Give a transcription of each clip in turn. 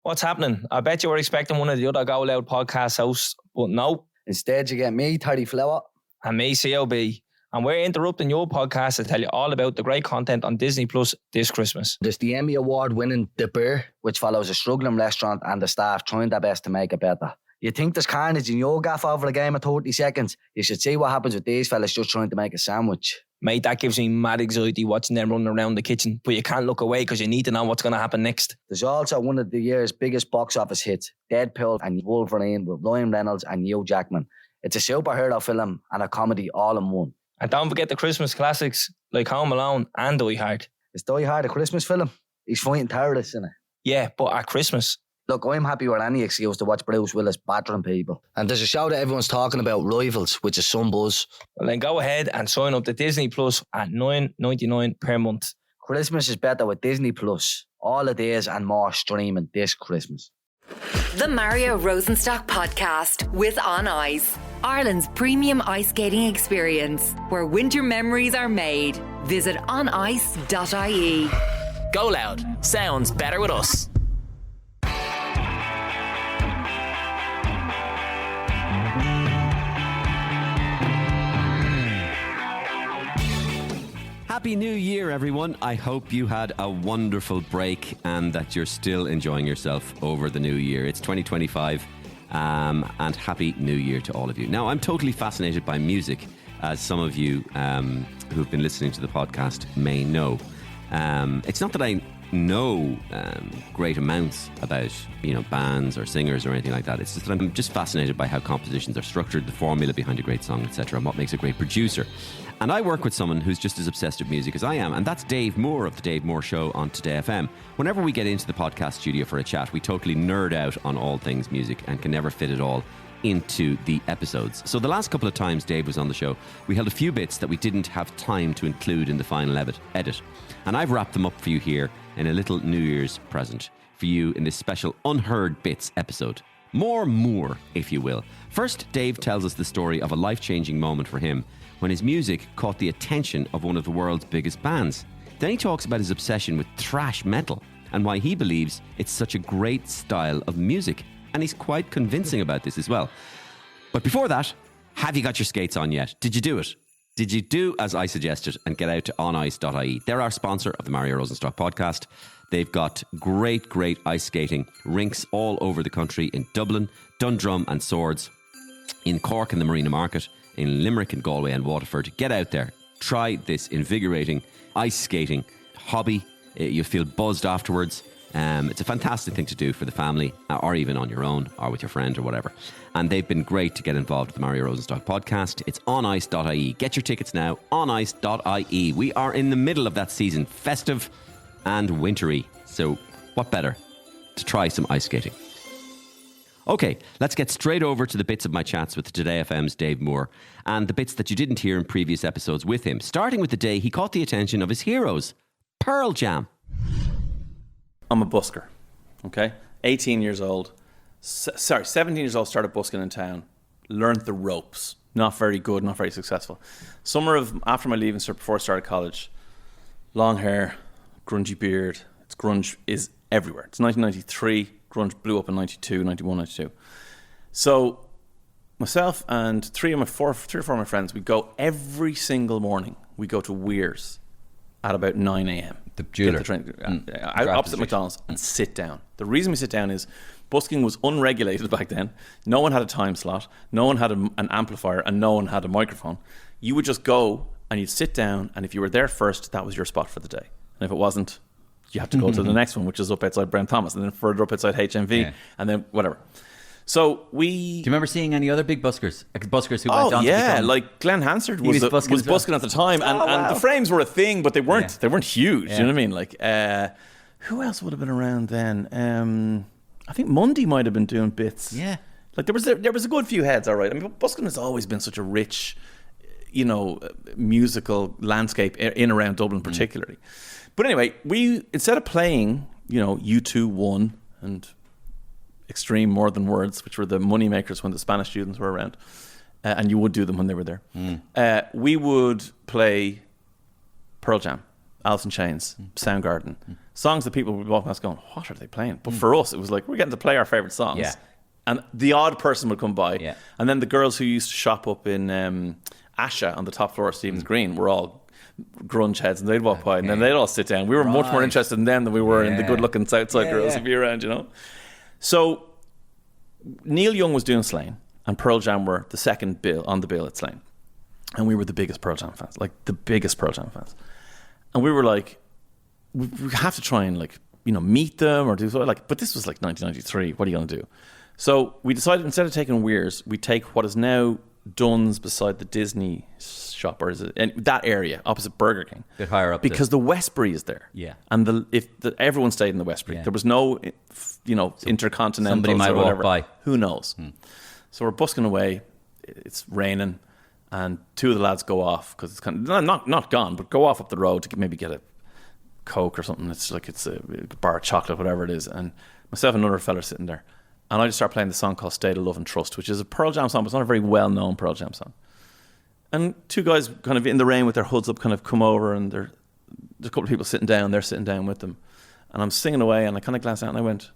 What's happening? I bet you were expecting one of the other GoLoud podcast hosts, but no. Instead, you get me, Terry Flower. And me, CLB. And we're interrupting your podcast to tell you all about the great content on Disney Plus this Christmas. There's the Emmy Award winning The Bear, which follows a struggling restaurant and the staff trying their best to make it better. You think there's carnage in your gaff over a game of 30 seconds? You should see what happens with these fellas just trying to make a sandwich. Mate, that gives me mad anxiety watching them running around the kitchen, but you can't look away because you need to know what's going to happen next. There's also one of the year's biggest box office hits, Deadpool and Wolverine with Ryan Reynolds and Hugh Jackman. It's a superhero film and a comedy all in one. And don't forget the Christmas classics like Home Alone and Die Hard. Is Die Hard a Christmas film? He's fighting terrorists in it. Yeah, but at Christmas. Look, I'm happy with any excuse to watch Bruce Willis battering people. And there's a show that everyone's talking about, Rivals, which is some buzz. Well, then go ahead and sign up to Disney Plus at $9.99 per month. Christmas is better with Disney Plus. All the days and more streaming this Christmas. The Mario Rosenstock Podcast with On Ice, Ireland's premium ice skating experience, where winter memories are made. Visit onice.ie. GoLoud. Sounds better with us. Happy New Year, everyone. I hope you had a wonderful break and that you're still enjoying yourself over the new year. It's 2025, and Happy New Year to all of you. Now, I'm totally fascinated by music, as some of you who've been listening to the podcast may know. It's not that I know great amounts about, bands or singers or anything like that. It's just that I'm just fascinated by how compositions are structured, the formula behind a great song, etc., and what makes a great producer. And I work with someone who's just as obsessed with music as I am, and that's Dave Moore of The Dave Moore Show on Today FM. Whenever we get into the podcast studio for a chat, we totally nerd out on all things music and can never fit it all into the episodes. So the last couple of times Dave was on the show, we held a few bits that we didn't have time to include in the final edit. And I've wrapped them up for you here in a little New Year's present for you in this special Unheard Bits episode. More Moore, if you will. First, Dave tells us the story of a life-changing moment for him when his music caught the attention of one of the world's biggest bands. Then he talks about his obsession with thrash metal and why he believes it's such a great style of music. And he's quite convincing about this as well. But before that, have you got your skates on yet? Did you do it? Did you do as I suggested and get out to onice.ie? They're our sponsor of the Mario Rosenstock podcast. They've got great ice skating rinks all over the country, in Dublin, Dundrum and Swords, in Cork and the Marina Market, in Limerick and Galway and Waterford. Get out there. Try this invigorating ice skating hobby. You'll feel buzzed afterwards. It's a fantastic thing to do for the family, or even on your own, or with your friend or whatever. And they've been great to get involved with the Mario Rosenstock podcast. It's onice.ie. Get your tickets now, onice.ie. We are in the middle of that season, festive and wintry. So what better to try some ice skating? Okay, let's get straight over to the bits of my chats with Today FM's Dave Moore and the bits that you didn't hear in previous episodes with him, starting with the day he caught the attention of his heroes, Pearl Jam. I'm a busker, okay? 18 years old. 17 years old, started busking in town. Learned the ropes. Not very good, not very successful. Summer of after my leaving cert, before I started college, long hair, grungy beard. Grunge is everywhere. It's 1993. Grunge blew up in 92, 91, 92. So myself and three or four of my friends, we go every single morning. We go to Weir's at about 9 a.m. The jeweler. Opposite McDonald's, and sit down. The reason we sit down is busking was unregulated back then. No one had a time slot. No one had an amplifier, and no one had a microphone. You would just go and you'd sit down, and if you were there first, that was your spot for the day. And if it wasn't, you have to go to the next one, which is up outside Brent Thomas, and then further up outside HMV, and then whatever. So we... Do you remember seeing any other big buskers? Buskers who went on to become... like Glenn Hansard was busking at the time, and the frames were a thing, but they weren't huge. Yeah. You know what I mean? Like, who else would have been around then? I think Mundy might have been doing bits. Yeah. Like there was a good few heads, all right. I mean, busking has always been such a rich, musical landscape in around Dublin particularly. But anyway, we, instead of playing, U2 One and Extreme More Than Words, which were the money makers when the Spanish students were around, and you would do them when they were there, we would play Pearl Jam, Alice in Chains, Soundgarden, songs that people would walk past going, what are they playing? But for us, it was like, we're getting to play our favourite songs. Yeah. And the odd person would come by. Yeah. And then the girls who used to shop up in Asha on the top floor of Stephen's Green were all grunge heads, and they'd walk by and then they'd all sit down. We were much more interested in them than we were in the good-looking Southside girls who'd be around, you know. So Neil Young was doing Slane, and Pearl Jam were the second bill on the bill at Slane. And we were the biggest Pearl Jam fans, like the biggest Pearl Jam fans. And we were like, we have to try and like, you know, meet them or do something. Like, but this was like 1993. What are you going to do? So we decided instead of taking Weir's, we take what is now Dunn's beside the Disney shop, or is it in that area opposite Burger King? A bit higher up. Because the Westbury is there. Yeah. And everyone stayed in the Westbury. Yeah. There was no, you know, intercontinental. Somebody might walk by. Who knows? So we're busking away. It's raining. And two of the lads go off because it's kind of not gone, but go off up the road to maybe get a Coke or something. It's like it's a bar of chocolate, whatever it is. And myself and another fella sitting there, and I just start playing the song called "State of Love and Trust," which is a Pearl Jam song, but it's not a very well-known Pearl Jam song. And two guys kind of in the rain with their hoods up kind of come over, and there's a couple of people sitting down. They're sitting down with them, and I'm singing away, and I kind of glanced out and I went,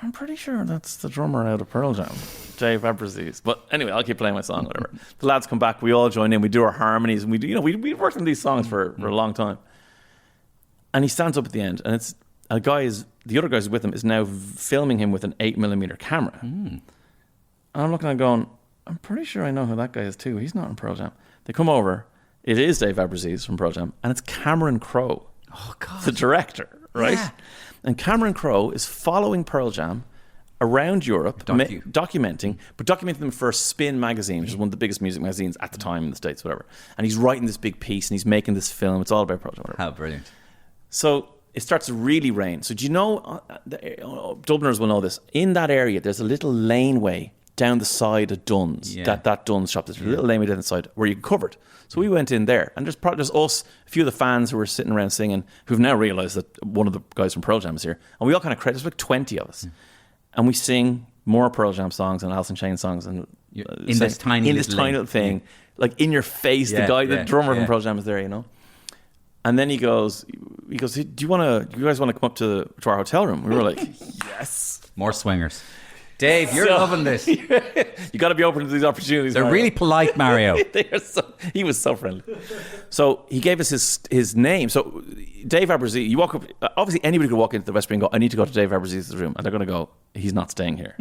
I'm pretty sure that's the drummer out of Pearl Jam, Dave Abbruzzese. But anyway, I'll keep playing my song, whatever. The lads come back, we all join in, we do our harmonies, and we do, you know, we worked on these songs for a long time. And he stands up at the end, and the other guy who's with him is now filming him with an 8mm camera. And I'm looking at him going, I'm pretty sure I know who that guy is too. He's not in Pearl Jam. They come over, it is Dave Abbruzzese from Pearl Jam, and it's Cameron Crowe, the director, right? Yeah. And Cameron Crowe is following Pearl Jam around Europe, documenting them for Spin magazine, which is one of the biggest music magazines at the time in the States, whatever. And he's writing this big piece and he's making this film. It's all about Pearl Jam, whatever. How brilliant. So it starts to really rain. So do you know, Dubliners will know this, in that area there's a little laneway down the side of Dunn's, that Dunn's shop. There's a little laneway down the side where you can cover it. So we went in there, and there's us, a few of the fans who were sitting around singing, who've now realised that one of the guys from Pearl Jam is here. And we all kind of there's like 20 of us. And we sing more Pearl Jam songs and Alice in Chains songs. And in this tiny little thing, like in your face, the drummer from Pearl Jam is there, you know. And then he goes, do you guys want to come up to our hotel room? We were like, yes. More swingers. Dave, you're loving this. You got to be open to these opportunities. They're really polite, Mario. He was so friendly. So he gave us his name. So Dave Abbruzzese, you walk up. Obviously, anybody could walk into the Westbury and go, I need to go to Dave Abbruzese's room. And they're going to go, he's not staying here.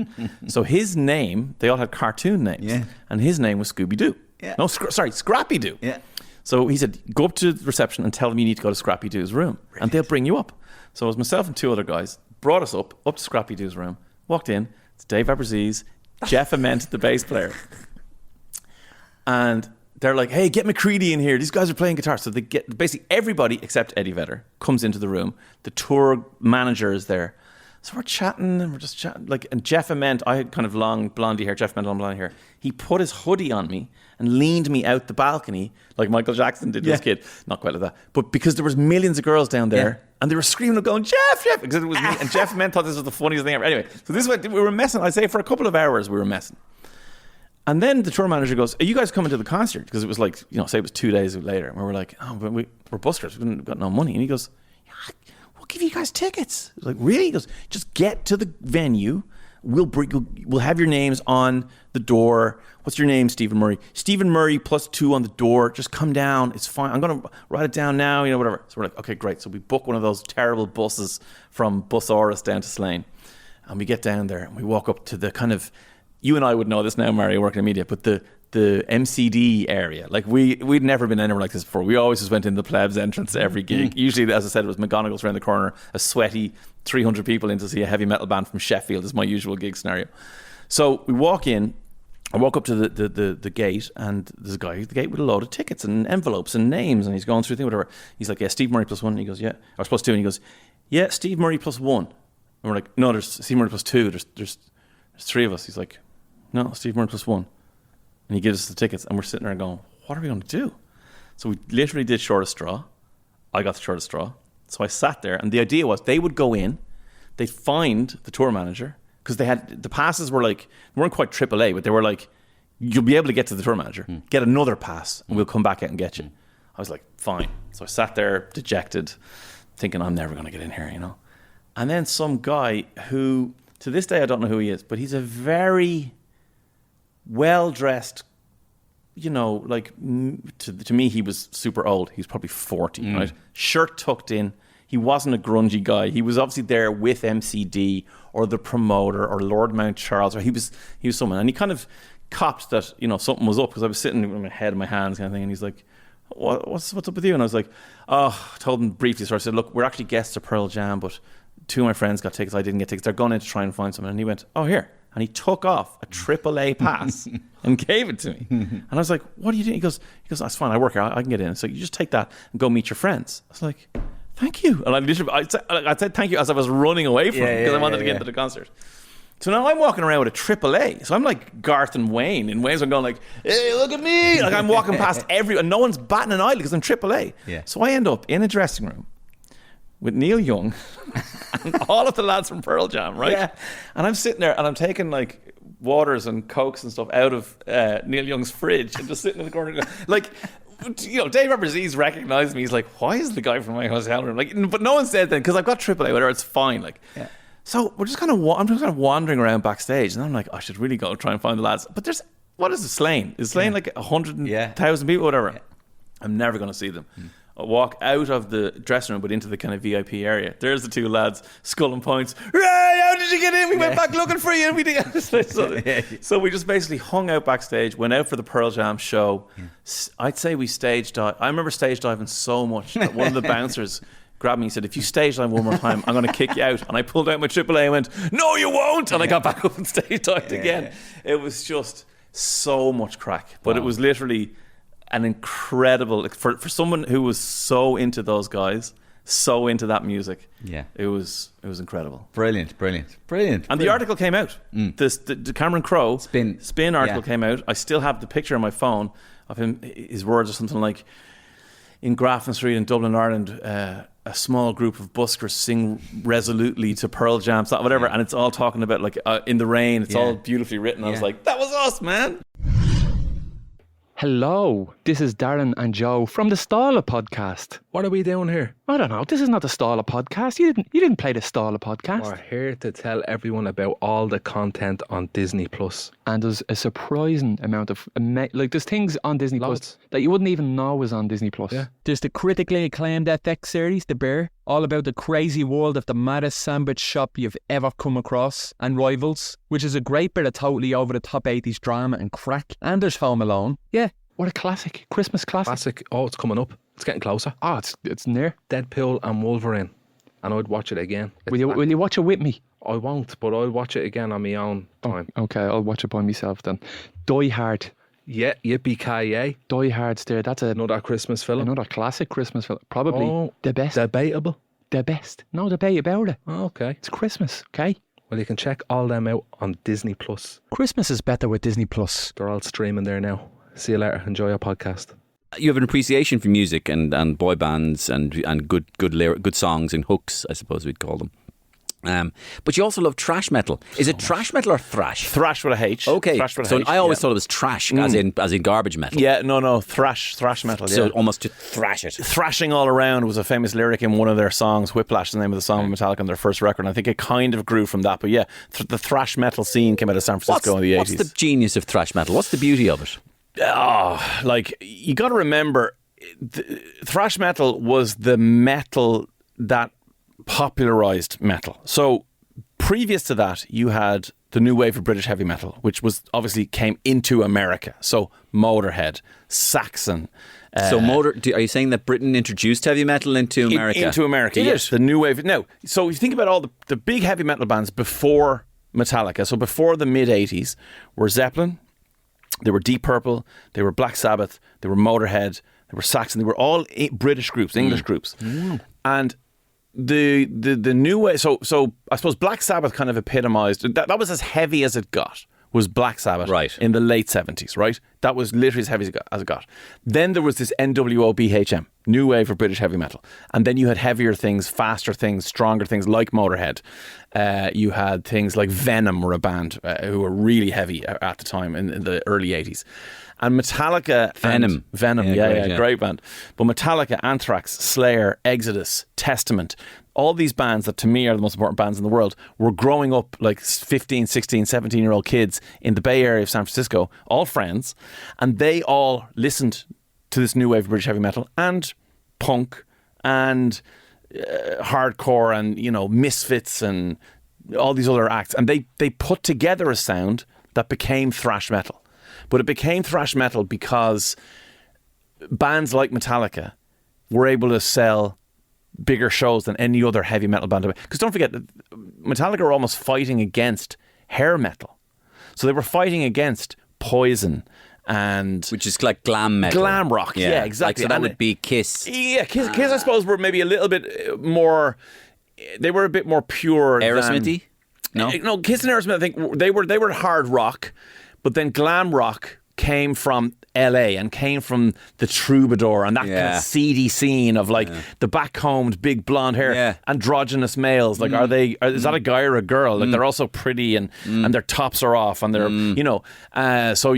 So his name, they all had cartoon names. Yeah. And his name was Scooby-Doo. Yeah. No, Scrappy-Doo. Yeah. So he said, go up to the reception and tell them you need to go to Scrappy-Doo's room. Brilliant. And they'll bring you up. So it was myself and two other guys, brought us up to Scrappy-Doo's room, walked in. It's Dave Abbruzzese, Jeff Ament, the bass player. And they're like, hey, get McCready in here. These guys are playing guitar. So they get basically everybody except Eddie Vedder comes into the room. The tour manager is there. So we're chatting and we're just chatting. And Jeff Ament, I had kind of long blondie hair, Jeff Ament long blondie hair. He put his hoodie on me and leaned me out the balcony like Michael Jackson did to his kid. Not quite like that. But because there was millions of girls down there and they were screaming and going, Jeff, because it was me. And Jeff Ament thought this was the funniest thing ever. Anyway, so this went, we were messing. I'd say for a couple of hours we were messing. And then the tour manager goes, are you guys coming to the concert? Because it was like, say it was 2 days later. And we were like, oh, but we're buskers. We've got no money. And he goes, we'll give you guys tickets. I was like, really? He goes, just get to the venue. We'll have your names on the door. What's your name, Stephen Murray? Stephen Murray +2 on the door. Just come down. It's fine. I'm going to write it down now, whatever. So we're like, okay, great. So we book one of those terrible buses from Busaurus down to Slane. And we get down there and we walk up to the kind of, you and I would know this now, Mario, working in media, but the MCD area. Like we'd never been anywhere like this before. We always just went in the plebs entrance to every gig. Usually, as I said, it was McGonagall's around the corner, a sweaty 300 people in to see a heavy metal band from Sheffield is my usual gig scenario. So we walk in, I walk up to the gate, and there's a guy at the gate with a load of tickets and envelopes and names, and he's going through things, whatever. He's like, yeah, Steve Murray +1. And he goes, yeah. Or +2. And he goes, yeah, Steve Murray +1. And we're like, no, there's Steve Murray +2. There's three of us. He's like, no, Steve Murray +1. And he gives us the tickets, and we're sitting there going, what are we going to do? So we literally did shortest straw. I got the shortest straw. So I sat there, and the idea was they would go in, they'd find the tour manager, because they had, the passes were like, they weren't quite AAA, but they were like, you'll be able to get to the tour manager, get another pass, and we'll come back out and get you. I was like, fine. So I sat there, dejected, thinking I'm never going to get in here, you know. And then some guy who, to this day, I don't know who he is, but he's a very well-dressed, you know, like, to me, he was super old. He was probably 40, right? Shirt tucked in. He wasn't a grungy guy. He was obviously there with MCD or the promoter or Lord Mount Charles, or he was someone. And he kind of copped that, you know, something was up, because I was sitting with my head in my hands kind of thing, and he's like, what's up with you? And I was like, I told him briefly. So I said, look, we're actually guests of Pearl Jam, but 2 of my friends got tickets. I didn't get tickets. They're going in to try and find something. And he went, here. And he took off a AAA pass and gave it to me. And I was like, what are you doing? He goes, that's fine. I work here. I can get in. So you just take that and go meet your friends. I was like, thank you. And I said thank you as I was running away from him, because I wanted to get into the concert. So now I'm walking around with a AAA. So I'm like Garth and Wayne. In Wayne's, I'm going like, hey, look at me. Like I'm walking past everyone. No one's batting an eye because I'm AAA. Yeah. So I end up in a dressing room with Neil Young and all of the lads from Pearl Jam, right? Yeah. And I'm sitting there and I'm taking like waters and Cokes and stuff out of Neil Young's fridge and just sitting in the corner. Like, you know, Dave Represent's recognized me. He's like, why is the guy from my hotel room? Like, but no one said that, because I've got AAA, whatever, it's fine. Like, so I'm just kind of wandering around backstage, and I'm like, I should really go try and find the lads. But what is the Slane? Is Slane like 100,000 people, whatever? Yeah. I'm never going to see them. I walk out of the dressing room, but into the kind of VIP area. There's the 2 lads, skull and points. Ray, how did you get in? We went back looking for you, and we did. So we just basically hung out backstage, went out for the Pearl Jam show. I'd say we stage dive. I remember stage diving so much that one of the bouncers grabbed me and said, if you stage dive one more time, I'm going to kick you out. And I pulled out my AAA and went, no, you won't. And I got back up and stage dived again. It was just so much crack. But it was literally an incredible, for someone who was so into those guys, so into that music. Yeah, it was incredible. Brilliant. And the article came out. The Cameron Crowe spin article came out. I still have the picture on my phone of him. His words are something like, in Grafton Street in Dublin, Ireland, a small group of buskers sing resolutely to Pearl Jam, whatever, and it's all talking about like in the rain. It's all beautifully written. I was like, that was us, man. Hello, this is Darren and Joe from the Stala podcast. What are we doing here? I don't know. This is not the Stala podcast. You didn't play the Stala podcast. We're here to tell everyone about all the content on Disney Plus. And there's a surprising amount of there's things on Disney Plus that you wouldn't even know was on Disney Plus. Yeah. There's the critically acclaimed FX series, The Bear, all about the crazy world of the maddest sandwich shop you've ever come across, and Rivals, which is a great bit of totally over the top 80s drama and crack. And there's Home Alone. Yeah. What a classic. Christmas classic. Classic. Oh, it's coming up. It's getting closer. Oh, it's near. Deadpool and Wolverine. And I'd watch it again. Will you watch it with me? I won't, but I'll watch it again on my own time. Okay, I'll watch it by myself then. Die Hard. Yeah, yippee-ki-yay. Die Hard's there. That's another Christmas film. Another classic Christmas film. Probably the best. Debatable? The best. No debate about it. Oh, okay. It's Christmas, okay? Well, you can check all them out on Disney Plus. Christmas is better with Disney Plus. They're all streaming there now. See you later. Enjoy your podcast. You have an appreciation for music and boy bands and good songs and hooks, I suppose we'd call them. But you also love thrash metal. Is it thrash metal or thrash? Thrash with a H. Okay. Thrash with a so H, I always thought it was trash, as in garbage metal. Yeah, no, thrash metal. So yeah. almost to thrash it. Thrashing all around was a famous lyric in one of their songs. Whiplash is the name of the song, Metallica, on their first record. And I think it kind of grew from that. But yeah, the thrash metal scene came out of San Francisco in the 80s. What's the genius of thrash metal? What's the beauty of it? Like, you got to remember, thrash metal was the metal that popularized metal. So previous to that, you had the new wave of British heavy metal, which was obviously came into America. So Motorhead, Saxon. Are you saying that Britain introduced heavy metal into America? Into America, yes. The new wave. Now, so if you think about all the big heavy metal bands before Metallica, so before the mid-80s, were Zeppelin, they were Deep Purple, they were Black Sabbath, they were Motorhead, they were Saxon. They were all British groups, English groups. And the new way, so I suppose Black Sabbath kind of epitomized, that was as heavy as it got, was Black Sabbath in the late 70s, right? That was literally as heavy as it got. Then there was this NWO BHM, new wave of British heavy metal. And then you had heavier things, faster things, stronger things like Motorhead. You had things like Venom were a band who were really heavy at the time in the early 80s. And Metallica... Venom. Great band. But Metallica, Anthrax, Slayer, Exodus, Testament... all these bands that to me are the most important bands in the world were growing up like 15, 16, 17-year-old kids in the Bay Area of San Francisco, all friends, and they all listened to this new wave of British heavy metal and punk and hardcore and, you know, Misfits and all these other acts. And they put together a sound that became thrash metal. But it became thrash metal because bands like Metallica were able to sell bigger shows than any other heavy metal band. Because don't forget, Metallica were almost fighting against hair metal. So they were fighting against Poison and... which is like glam metal. Glam rock, yeah exactly. Like, so that would be Kiss. Yeah, Kiss I suppose were maybe a little bit more... They were a bit more pure Aerosmithy? No, Kiss and Aerosmith, I think they were hard rock, but then glam rock came from LA and came from the Troubadour and that kind of seedy scene of like the backcombed big blonde hair androgynous males. Like is that a guy or a girl? Like they're also pretty and their tops are off and they're you know so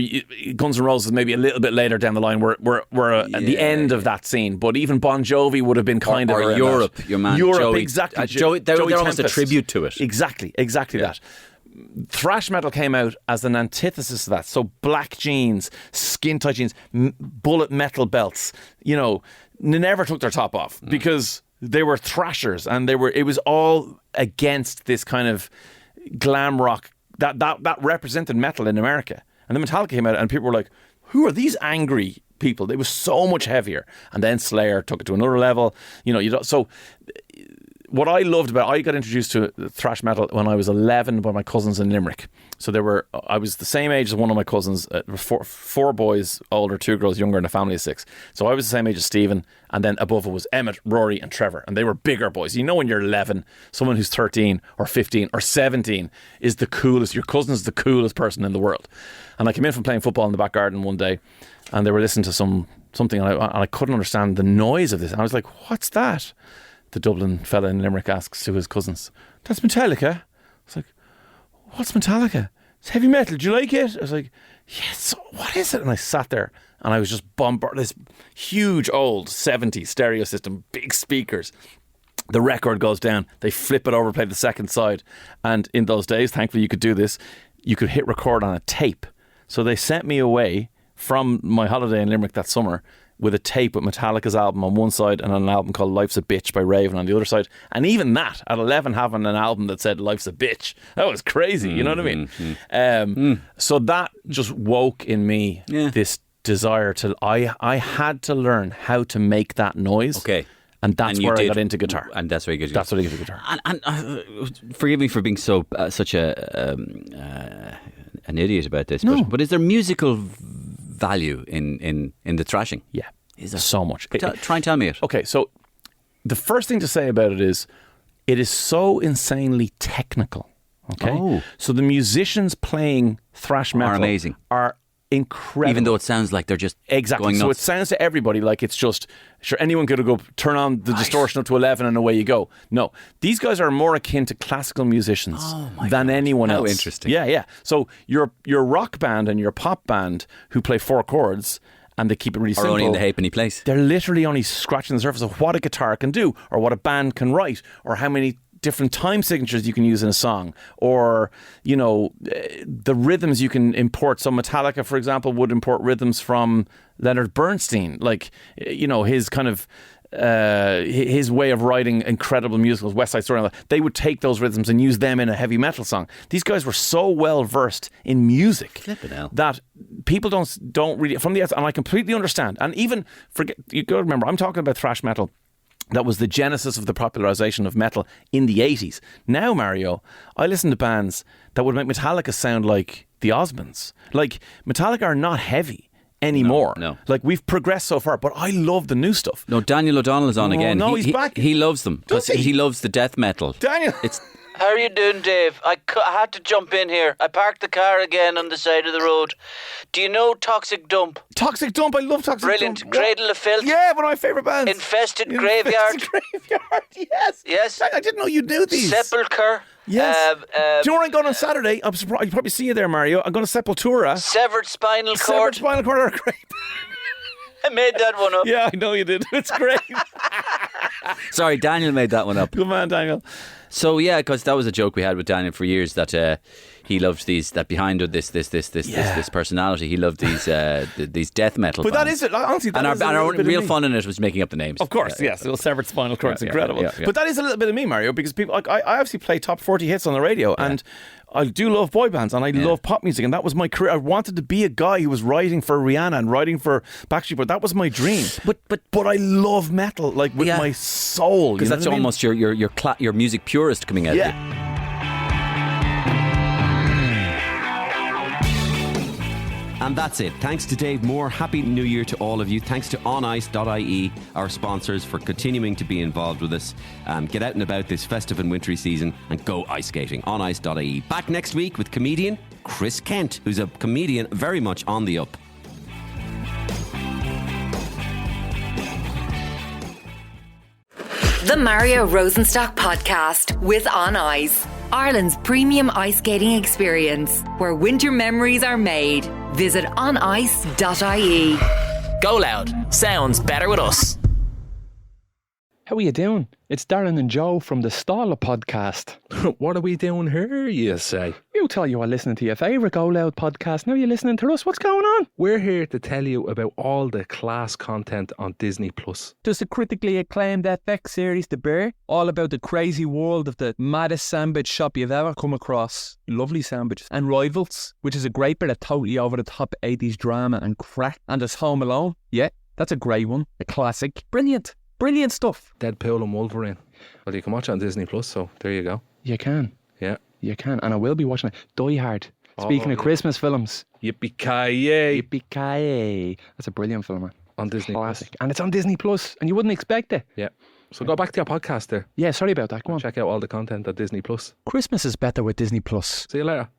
Guns N' Roses maybe a little bit later down the line were at the end of that scene, but even Bon Jovi would have been kind of around Europe that. Your man Europe, Joey, exactly. They're almost a tribute to it. Exactly that. Thrash metal came out as an antithesis to that. So black jeans, skin tight jeans, bullet metal belts, you know, never took their top off because they were thrashers and it was all against this kind of glam rock that represented metal in America. And then Metallica came out and people were like, who are these angry people? It was so much heavier. And then Slayer took it to another level. You know, so what I loved about I got introduced to thrash metal when I was 11 by my cousins in Limerick. So I was the same age as one of my cousins. There were four boys older, 2 girls younger, and a family of 6. So I was the same age as Stephen, and then above it was Emmett, Rory, and Trevor, and they were bigger boys. You know, when you're 11, someone who's 13 or 15 or 17 is the coolest. Your cousin is the coolest person in the world. And I came in from playing football in the back garden one day, and they were listening to something, and I couldn't understand the noise of this. And I was like, "What's that?" The Dublin fella in Limerick asks to his cousins, "That's Metallica." I was like, "What's Metallica?" "It's heavy metal. Do you like it?" I was like, "Yes, what is it?" And I sat there and I was just bombarded. This huge old 70s stereo system, big speakers. The record goes down. They flip it over, play the second side. And in those days, thankfully you could do this, you could hit record on a tape. So they sent me away from my holiday in Limerick that summer with a tape with Metallica's album on one side and an album called Life's a Bitch by Raven on the other side. And even that, at 11, having an album that said Life's a Bitch, that was crazy, you know what I mean? So that just woke in me this desire to, I had to learn how to make that noise. Okay. And that's where I got into guitar. And that's where you got That's where I got into guitar. And forgive me for being such an idiot about this, but is there musical value in the thrashing? Yeah. Is there? So much. Try and tell me it. Okay, so the first thing to say about it is so insanely technical. Okay? Oh. So the musicians playing thrash metal are amazing. Are incredible. Even though it sounds like they're just going nuts. So it sounds to everybody like it's just, sure, anyone could go turn on the distortion up to 11 and away you go. No, these guys are more akin to classical musicians than anyone else. How interesting. Yeah. So your rock band and your pop band who play 4 chords and they keep it really simple. Only in the halfpenny place. They're literally only scratching the surface of what a guitar can do or what a band can write or how many different time signatures you can use in a song, or you know, the rhythms you can import. So Metallica, for example, would import rhythms from Leonard Bernstein, like, you know, his kind of his way of writing incredible musicals, West Side Story. They would take those rhythms and use them in a heavy metal song. These guys were so well versed in music that people don't really from the outside, and I completely understand. And even you got to remember, I'm talking about thrash metal. That was the genesis of the popularization of metal in the 80s. Now, Mario, I listen to bands that would make Metallica sound like the Osmonds. Like, Metallica are not heavy anymore. No. Like, we've progressed so far, but I love the new stuff. No, Daniel O'Donnell is on again. No, he's back. He loves them. Does he? He loves the death metal. Daniel. How are you doing, Dave? I had to jump in here. I parked the car again on the side of the road. Do you know Toxic Dump? Toxic Dump, I love Toxic Brilliant. Dump. Cradle of Filth. Yeah, one of my favourite bands. Infested Graveyard. Graveyard, yes. Yes. I didn't know you knew these. Sepulchre. Yes. Do you know where I'm going on Saturday? I'm surprised. I'll probably see you there, Mario. I'm going to Sepultura. Severed Spinal Cord. Severed Spinal Cord are great. I made that one up. Yeah, I know you did. It's great. Sorry, Daniel made that one up. Good man, Daniel. So yeah, because that was a joke we had with Daniel for years, that he loved these, that behind this personality, he loved these death metal. But bands. that is it. Honestly, that is our little bit real of me. fun in it was making up the names. Of course, yes. Well, Severed Spinal Cord is incredible. Yeah. But that is a little bit of me, Mario, because people, like, I obviously play top 40 hits on the radio, and I do love boy bands, and I love pop music, and that was my career. I wanted to be a guy who was writing for Rihanna and writing for Backstreet Boys. That was my dream. But I love metal, like, with my soul. Because that's almost your music purist coming out of you. And that's it. Thanks to Dave Moore. Happy New Year to all of you. Thanks to onice.ie, our sponsors, for continuing to be involved with us. Get out and about this festive and wintry season and go ice skating. Onice.ie. Back next week with comedian Chris Kent, who's a comedian very much on the up. The Mario Rosenstock Podcast with On Ice, Ireland's premium ice skating experience, where winter memories are made. Visit onice.ie. GoLoud. Sounds better with us. How are you doing? It's Darren and Joe from the Stalla podcast. What are we doing here, you say? You tell you are listening to your favourite GoLoud podcast. Now you're listening to us. What's going on? We're here to tell you about all the class content on Disney+. There's the critically acclaimed FX series The Bear, all about the crazy world of the maddest sandwich shop you've ever come across. Lovely sandwiches. And Rivals, which is a great bit of totally over-the-top 80s drama and crack. And there's Home Alone. Yeah, that's a great one. A classic. Brilliant. Brilliant stuff. Deadpool and Wolverine. Well, you can watch it on Disney+, so there you go. You can. Yeah. You can. And I will be watching it. Die Hard. Speaking of Christmas films. Yippee-ki-yay. Yippee-ki-yay. That's a brilliant film, man. On Disney+. Classic. And it's on Disney+. And you wouldn't expect it. Yeah. So go back to your podcast there. Yeah, sorry about that. Go on. Check out all the content on Disney+. Christmas is better with Disney+. See you later.